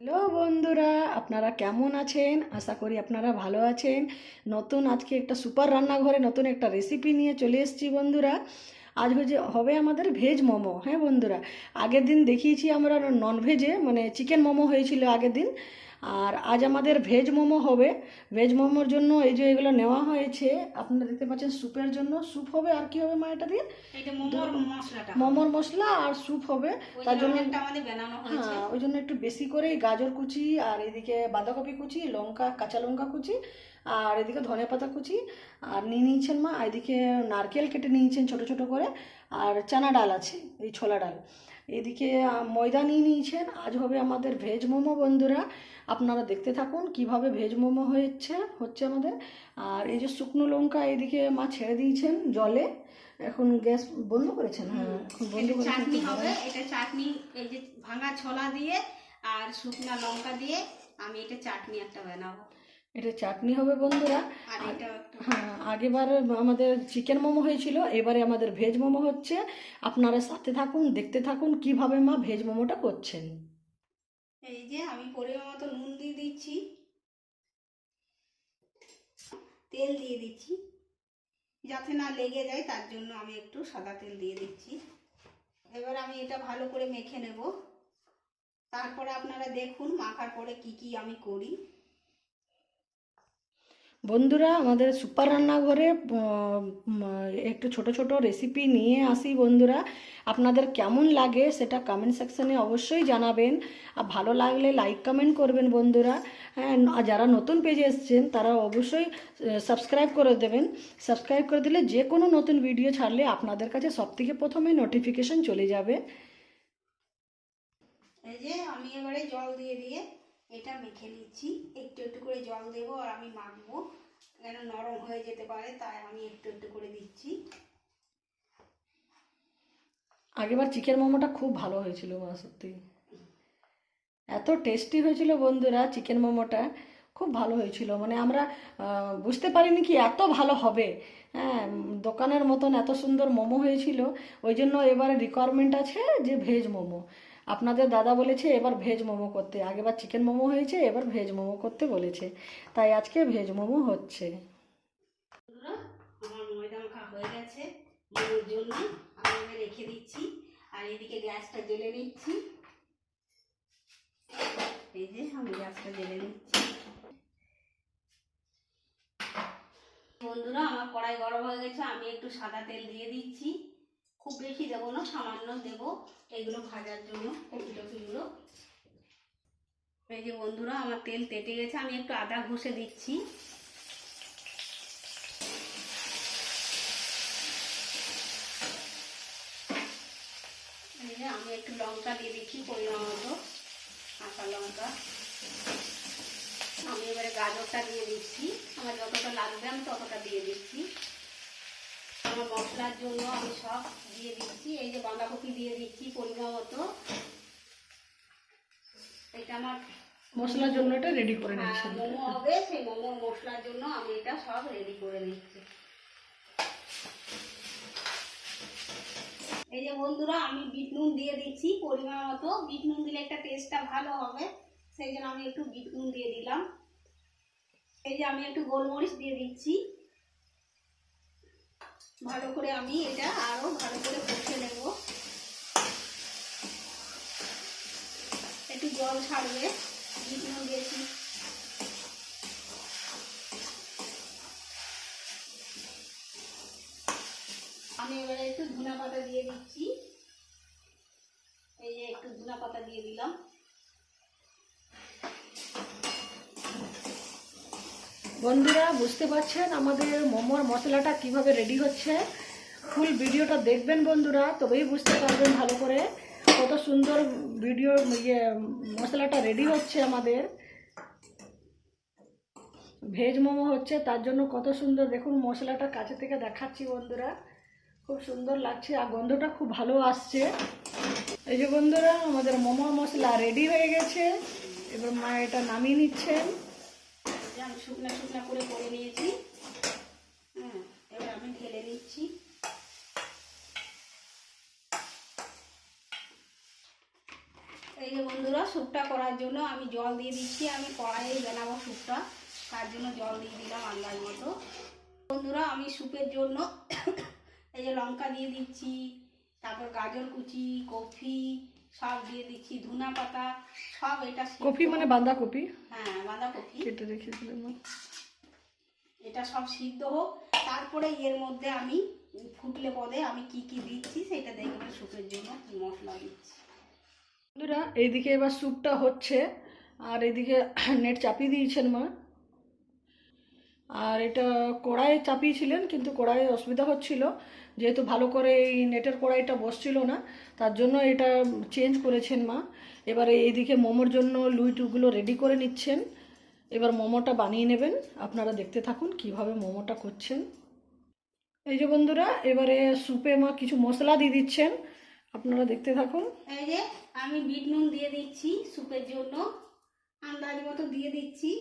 Hello বন্ধুরা, আপনারা কেমন আছেন? আশা করি আপনারা ভালো আছেন। নতুন আজকে একটা সুপার রান্নাঘরে নতুন একটা রেসিপি নিয়ে চলে এসেছি বন্ধুরা। আজ হবে আমাদের ভেজ মোমো। হ্যাঁ বন্ধুরা, আগের দিন দেখিয়েছি আমরা ননভেজে, মানে চিকেন মোমো হয়েছিল আগের দিন। আর আজ আমাদের ভেজ মোমো হবে। ভেজ মোমোর জন্য এই যে এগুলো নেওয়া হয়েছে, আপনারা দেখতে পাচ্ছেন। স্যুপের জন্য স্যুপ হবে, আর কি হবে মা এটা দিয়ে? এটা মোমোর মশলাটা হবে। মোমোর মশলা আর স্যুপ হবে। ওই তার যে জন্য অনেকটা আমাদের বানানো হয়েছে। হ্যাঁ, ওই জন্য একটু বেশি করে গাজর কুচি, আর এদিকে বাঁধাকপি কুচি, লঙ্কা, কাঁচা লঙ্কা কুচি, আর এদিকে ধনেপাতা কুচি আর নিয়ে নিয়েছেন মা। এদিকে নারকেল কেটে নিয়েছেন ছোট ছোট করে, আর চানা ডাল আছে, এই ছোলা ডাল। এদিকে ময়দা নিয়ে নিয়েছেন। আজ হবে আমাদের ভেজ মোমো বন্ধুরা। আপনারা দেখতে থাকুন কিভাবে ভেজ মোমো হচ্ছে আমাদের। আর এই যে শুকনো লঙ্কা এদিকে মা ছেড়ে দিয়েছেন জলে। এখন গ্যাস বন্ধ করেছেন? হ্যাঁ, এখন বন্ধ এটা করেছেন। চাটনি হবে। এটা চাটনি, এই যে ভাঙা ছোলা দিয়ে আর শুকনা লঙ্কা দিয়ে আমি এটা চাটনি একটা বানাবো। এটা চাটনি হবে বন্ধুরা। আর এটা একটা হ্যাঁ, আগেবার আমাদের চিকেন মোমো হয়েছিল, এবারে আমাদের ভেজ মোমো হচ্ছে। আপনারা সাথে থাকুন, দেখতে থাকুন কিভাবে মা ভেজ মোমোটা করছেন। এই যে আমি পরিমাণ মতো নুন দিয়ে দিচ্ছি, তেল দিয়ে দিচ্ছি যাতে না লেগে যায়, তার জন্য আমি একটু সাদা তেল দিয়ে দিচ্ছি। এবার আমি এটা ভালো করে মেখে নেব। তারপরে আপনারা দেখুন মাখার পরে কি কি আমি করি। বন্ধুরা, আমাদের সুপার রান্নাঘরে একটু ছোট ছোট রেসিপি নিয়ে আসি বন্ধুরা। আপনাদের কেমন লাগে সেটা কমেন্ট সেকশানে অবশ্যই জানাবেন। আর ভালো লাগলে লাইক কমেন্ট করবেন বন্ধুরা। হ্যাঁ, আর যারা নতুন পেজে এসেছেন তারা অবশ্যই সাবস্ক্রাইব করে দেবেন। সাবস্ক্রাইব করে দিলে যে কোনো নতুন ভিডিও ছাড়লে আপনাদের কাছে সবথেকে প্রথমে নোটিফিকেশন চলে যাবে। এই যে আমি এবারে জল দিয়ে দিয়ে এটা মেখে নিচ্ছি। একটু একটু করে জল দেবো আর আমি মাখবো, কেন নরম হয়ে যেতে পারে, তাই আমি একটু একটু করে দিচ্ছি। আগেবার চিকেন মোমোটা খুব ভালো হয়েছিল মা, সত্যি এত টেস্টি হয়েছিল বন্ধুরা। চিকেন মোমোটা খুব ভালো হয়েছিল, মানে আমরা বুঝতে পারিনি কি এত ভালো হবে। হ্যাঁ, দোকানের মতন এত সুন্দর মোমো হয়েছিল। ওই জন্য এবারে রিকোয়ারমেন্ট আছে যে ভেজ মোমো। আপনাদের দাদা বলেছে এবার ভেজ মোমো করতে। আগেবার চিকেন মোমো হয়েছে, এবার ভেজ মোমো করতে বলেছে, তাই আজকে ভেজ মোমো হচ্ছে। বন্ধুরা, আমার ময়দা মাখা হয়ে গেছে মোমোর জন্য। আমি এবার রেখে দিচ্ছি আর এদিকে গ্যাসটা জ্বেলে নিচ্ছি। এই যে আমি গ্যাসটা জ্বেলে নিচ্ছি। বন্ধুরা, আমার কড়াই গরম হয়ে গেছে, আমি একটু সাদা তেল দিয়ে দিচ্ছি। খুব বেশি দেবো না, সামান্য দেবো এগুলো ভাজার জন্য, কপি টপিগুলো। এই যে বন্ধুরা, আমার তেল তেতে গেছে, আমি একটু আদা ঘষে দিচ্ছি। এই যে আমি একটু লঙ্কা দিয়ে দিচ্ছি পরিমাণ মতো, কাঁচা লঙ্কা। আমি এবারে গাজরটা দিয়ে দিচ্ছি, আমার যতটা লাগবে আমি ততটা দিয়ে দিচ্ছি। আমার মশলার জন্য আমি সব দিয়ে দিচ্ছি। এই যে বাঁধাকপি দিয়ে দিচ্ছি পরিমাণ মতো। এটা আমার মশলার জন্য এটা রেডি করে নিচ্ছেন? মোমো হবে, সেই মোমোর মশলার জন্য আমি এটা সব রেডি করে নিচ্ছি। এই যে বন্ধুরা, আমি বিট নুন দিয়ে দিচ্ছি পরিমাণ মতো। বিট নুন দিলে একটা টেস্টটা ভালো হবে, সেই জন্য আমি একটু বিট নুন দিয়ে দিলাম। এই যে আমি একটু গোলমরিচ দিয়ে দিচ্ছি। ভালো করে আমি এটা আরো ভালো করে কষে নেব। একটু জল ছাড়বে, বিট নুন দিয়েছি। আমি এবারে একটু ধনে পাতা দিয়ে দিচ্ছি। এই যে একটু ধনে পাতা দিয়ে দিলাম। বন্ধুরা, বুঝতে পারছেন আমাদের মোমোর মশলাটা কিভাবে রেডি হচ্ছে। ফুল ভিডিওটা দেখবেন বন্ধুরা, তবেই বুঝতে পারবেন ভালো করে কত সুন্দর ভিডিও মশলাটা রেডি হচ্ছে আমাদের। ভেজ মোমো হচ্ছে, তার জন্য কত সুন্দর দেখুন। মশলাটা কাছে থেকে দেখাচ্ছি বন্ধুরা, খুব সুন্দর লাগছে আর গন্ধটা খুব ভালো আসছে। এই যে বন্ধুরা, আমাদের মোমোর মশলা রেডি হয়ে গেছে। এবার মা এটা নামিয়ে নিচ্ছেন। আমি শুকনা শুকনা করে নিয়েছি। এবার আমি ঢেলে নিচ্ছি। এই যে বন্ধুরা, স্যুপটা করার জন্য আমি জল দিয়ে দিচ্ছি। আমি কড়াইয়ে বানাবো স্যুপটা, তার জন্য জল দিয়ে দিলাম আন্দাজ মতো। বন্ধুরা, আমি স্যুপের জন্য এই যে লঙ্কা দিয়ে দিচ্ছি, তারপর গাজর কুচি, কফি সব দিয়ে দিচ্ছি, ধনা পাতা সব। এটা কফি মানে বাঁধাকপি? হ্যাঁ, বাঁধাকপি কেটে রেখেছিলাম। এটা সব সিদ্ধ হোক, তারপরে এর মধ্যে আমি ফুটলে পদে আমি কি কি দিচ্ছি সেটা দেখবেন। স্যুপের জন্য কি মশলা দিচ্ছি। বন্ধুরা, এইদিকে এবার স্যুপটা হচ্ছে, আর এইদিকে নেট চাপিয়ে দিয়েছেন মা। আর এটা কড়াই চাপিয়েছিলেন, কিন্তু কড়াইয়ে অসুবিধা হচ্ছিল, যেহেতু ভালো করে এই নেটের কড়াইটা বসছিল না, তার জন্য এটা চেঞ্জ করেছেন মা। এবারে এইদিকে মোমোর জন্য লুইটুগুলো রেডি করে নিচ্ছেন। এবার মোমোটা বানিয়ে নেবেন, আপনারা দেখতে থাকুন কিভাবে মোমোটা করছেন। এই যে বন্ধুরা, এবারে স্যুপে মা কিছু মশলা দিয়ে দিচ্ছেন, আপনারা দেখতে থাকুন। এই যে আমি বিট নুন দিয়ে দিচ্ছি, স্যুপের জন্য আন্দাজ মতো দিয়ে দিচ্ছি।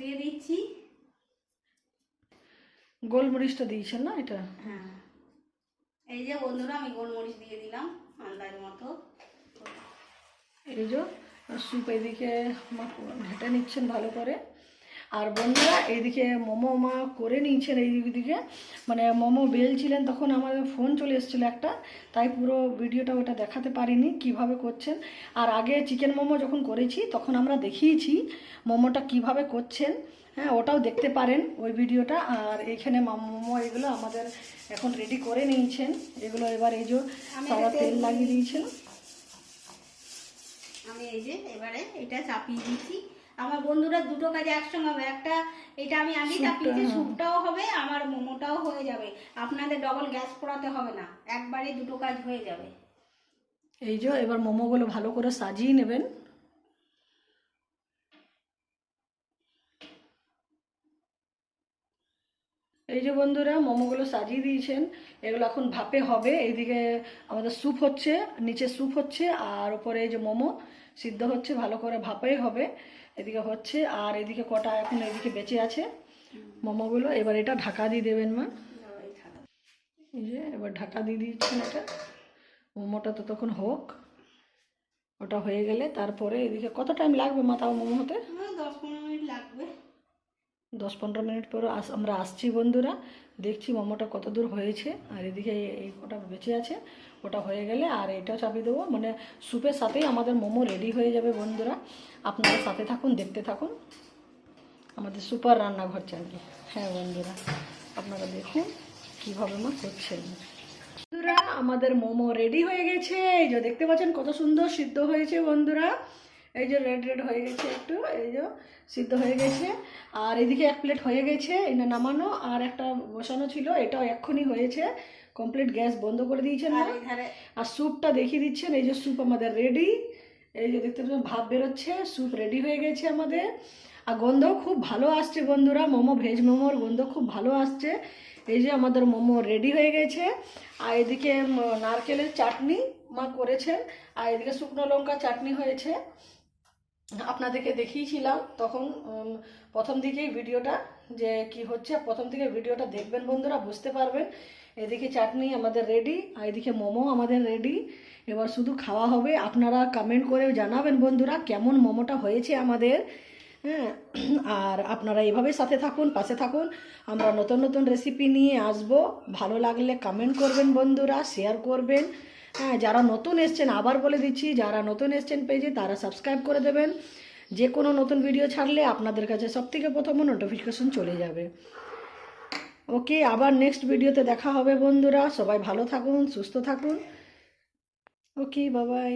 দিয়ে দিচ্ছি, গোলমরিচটা দিয়েছেন না এটা? হ্যাঁ। এই যে বন্ধুরা, আমি গোলমরিচ দিয়ে দিলাম আন্দাজ মতো। এই যে স্যুপ এদিকে মা ঘেটে নিচ্ছেন ভালো করে। আর বন্ধুরা, এইদিকে মোমো মা করে নিয়েছেন। এইদিকে মানে মোমো বেলছিলেন, তখন আমার ফোন চলে এসেছিলো একটা, তাই পুরো ভিডিওটা ওটা দেখাতে পারিনি কিভাবে করছেন। আর আগে চিকেন মোমো যখন করেছি তখন আমরা দেখিয়েছি মোমোটা কিভাবে করছেন, হ্যাঁ, ওটাও দেখতে পারেন ওই ভিডিওটা। আর এইখানে মোমো এগুলো আমাদের এখন রেডি করে নিয়েছেন। এগুলো এবার এই যে সারা তেল লাগিয়ে দিয়েছেন। আমি এই যে এবারে এটা চাপিয়ে দিচ্ছি। আমার বন্ধুরা দুটো কাজ একসঙ্গে হবে। একটা, এটা আমি আগে চাপিয়েছি, স্যুপটাও হবে, আমার মোমোটাও হয়ে যাবে। আপনাদের ডবল গ্যাস পোড়াতে হবে না, একবারে দুটো কাজ হয়ে যাবে। এই যে এবার মোমোগুলো ভালো করে সাজিয়ে নেবেন। এই যে বন্ধুরা, মোমোগুলো সাজিয়ে দিয়েছেন, এগুলো এখন ভাপে হবে। এইদিকে আমাদের স্যুপ হচ্ছে, নিচে স্যুপ হচ্ছে, আর উপরে এই যে মোমো সিদ্ধ হচ্ছে, ভালো করে ভাপেই হবে। এদিকে হচ্ছে, আর এদিকে কটা এখন এদিকে বেঁচে আছে মোমোগুলো। এবার এটা ঢাকা দিয়ে দেবেন মা। এই যে এবার ঢাকা দিয়ে দিচ্ছেন এটা। মোমোটা তো তখন হোক, ওটা হয়ে গেলে তারপরে এদিকে কত টাইম লাগবে মা তাও মোমো হতে? 10-15 মিনিট লাগবে। 10-15 মিনিট পরে আমরা আসছি বন্ধুরা, দেখছি মোমোটা কত দূর হয়েছে। আর এদিকে এই কটা বেঁচে আছে, ওটা হয়ে গেলে আর এটাও চাপিয়ে দেবো, মানে স্যুপের সাথেই আমাদের মোমো রেডি হয়ে যাবে বন্ধুরা। আপনারা সাথে থাকুন, দেখতে থাকুন আমাদের সুপার রান্নাঘর চ্যানেল। হ্যাঁ বন্ধুরা, আপনারা দেখুন কীভাবে মা করছেন। বন্ধুরা, আমাদের মোমো রেডি হয়ে গেছে। এই যে দেখতে পাচ্ছেন কত সুন্দর সিদ্ধ হয়েছে বন্ধুরা। এই যে রেড রেড হয়ে গেছে একটু, এই যে সিদ্ধ হয়ে গেছে। আর এদিকে এক প্লেট হয়ে গেছে, এটা নামানো, আর একটা বসানো ছিল, এটাও এক্ষুনি হয়েছে কমপ্লিট। গ্যাস বন্ধ করে দিয়েছেন। আর স্যুপটা দেখিয়ে দিচ্ছেন। এই যে স্যুপ আমাদের রেডি, এই যে দেখতে পাচ্ছেন ভাপ বেরোচ্ছে, স্যুপ রেডি হয়ে গেছে আমাদের। আর গন্ধও খুব ভালো আসছে বন্ধুরা, মোমো ভেজ মোমোর গন্ধ খুব ভালো আসছে। এই যে আমাদের মোমো রেডি হয়ে গেছে। আর এদিকে নারকেলের চাটনি মা করেছেন, আর এদিকে শুকনো লঙ্কা চাটনি হয়েছে। আপনাদেরকে দেখিয়েছিলাম তখন প্রথম দিকেই ভিডিওটা, যে কি হচ্ছে প্রথম থেকে ভিডিওটা দেখবেন বন্ধুরা, বুঝতে পারবেন। এদিকে চাটনি আমাদের রেডি, আর এদিকে মোমো আমাদের রেডি। এবার শুধু খাওয়া হবে। আপনারা কমেন্ট করে জানাবেন বন্ধুরা কেমন মোমোটা হয়েছে আমাদের, হ্যাঁ। আর আপনারা এভাবে সাথে থাকুন, পাশে থাকুন, আমরা নতুন নতুন রেসিপি নিয়ে আসব। ভালো লাগলে কমেন্ট করবেন বন্ধুরা, শেয়ার করবেন। হ্যাঁ, যারা নতুন এসছেন আবার বলে দিচ্ছি, যারা নতুন এসছেন পেজে তারা সাবস্ক্রাইব করে দেবেন। যে কোনো নতুন ভিডিও ছাড়লে আপনাদের কাছে সবথেকে প্রথমে নোটিফিকেশন চলে যাবে। ওকে, আবার নেক্সট ভিডিওতে দেখা হবে বন্ধুরা। সবাই ভালো থাকুন, সুস্থ থাকুন। ওকে, বাই বাই।